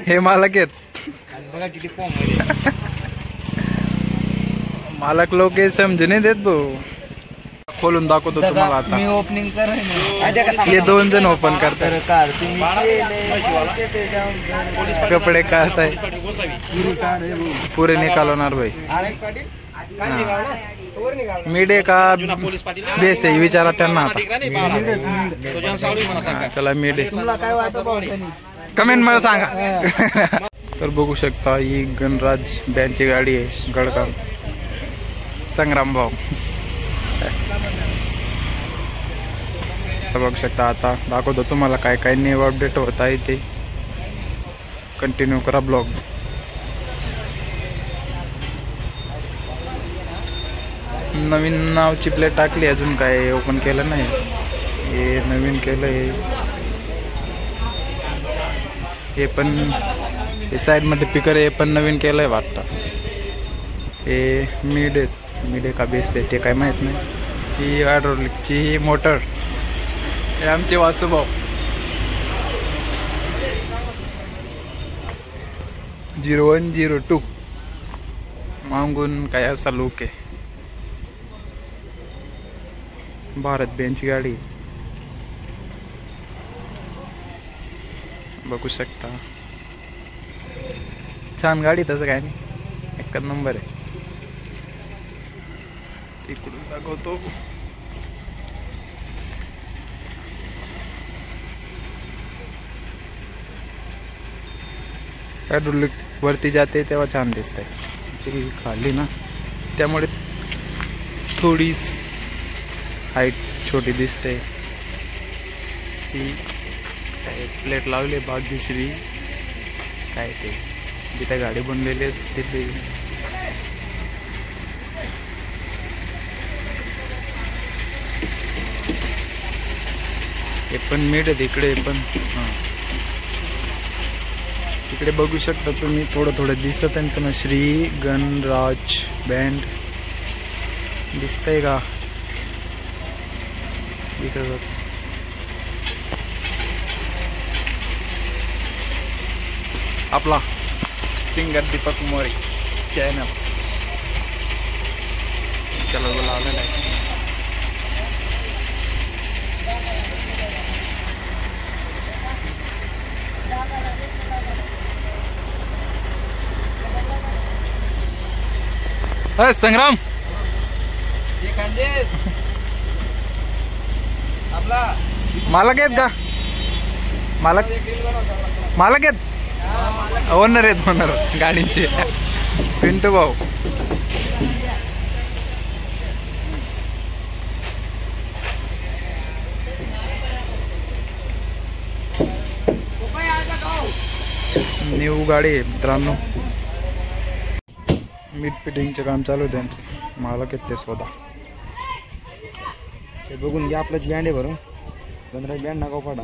हे मालक आहेत. बघा किती फॉर्म मालक लोक हे समजून नाही देत भाऊ. खोलून दाखवतो तुम्हाला आता. मी ओपनिंग कर. हे 2 जण ओपन करतात. कपडे काढताय पुरे निकालवणार भाई. मिडे का बेस आहे विचारा त्यांना आता. चला मिडे कमेंट मध्ये सांगा. तर बघू शकता ही गणराज बँडची गाडी आहे. गडकाम संग्राम भाऊ. बघू शकता आता दाखवतो तुम्हाला काय काय न्यू अपडेट होत आहे ते. कंटिन्यू करा ब्लॉग. नवीन नावची प्लेट टाकली अजून काय ओपन केलं नाही. हे नवीन केलंय. हे पण हे साइड मध्ये पिकर हे पण नवीन केलंय वाटतं. हे मिडे का बेस आहे ते काय माहित नाही. ही हायड्रोलिकची मोटर. हे आमचे वासुभाऊ. 0102 मागून काय असा लुक आहे. भारत बेंच गाडी बघू शकता. छान गाडी तसं काय नाही. एकच नंबर आहे. इकडून दाखवतो. हायड्रोलिक वरती जाते तेव्हा छान दिसतंय. ती खाली ना त्यामुळे थोडी हाईट छोटी दिसते. ही काय प्लेट लावली भाग्यश्री काय ते जिथे गाडी बनलेली असते तिथे. हे पण मीठ आहे इकडे पण. इकडे बघू शकता तुम्ही थोडं थोडं दिसत आहे तुम्हाला. श्री गणराज बँड दिसतंय का? दिसत. आपला सिंगर दीपक मोरे चॅनल चला बोला आलेला आहे. संग्राम मालक आहेत का? मालक आहेत. ओनर आहेत. ओनर गाडींचे पिंटू भाऊ. न्यू गाडी आहे मित्रांनो. मीट फिटिंगचे काम चालू आहे त्यांचं. मालक आहेत ते स्वतः. ते बघून घ्या. आपलंच बँड आहे बरं. गणराज बँड नागाव पाडा.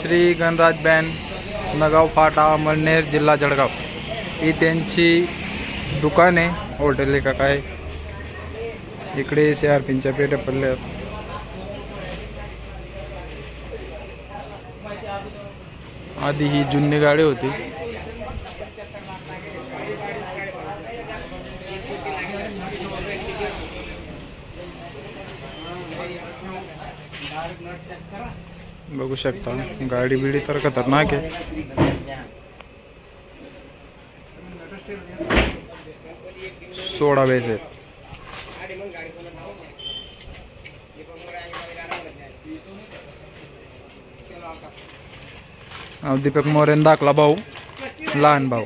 श्री गणराज बँड नगाव फाटा मळनेर जिल्हा जळगाव ही त्यांची दुकान आहे. हॉटेल आहे का काय इकडे CRPच्या पेट्या पडल्या. आधी ही जुनी गाडी होती. बघू शकता गाडी बिडी तर खतरनाक आहे. सोडा बेस आहेत. दीपक मोरेन दाखला भाऊ, लहान भाऊ.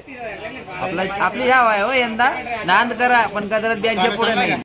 आपली याव आहे हो यंदा नांद करा पण कदाचित बँकेच्या पुढे नाही.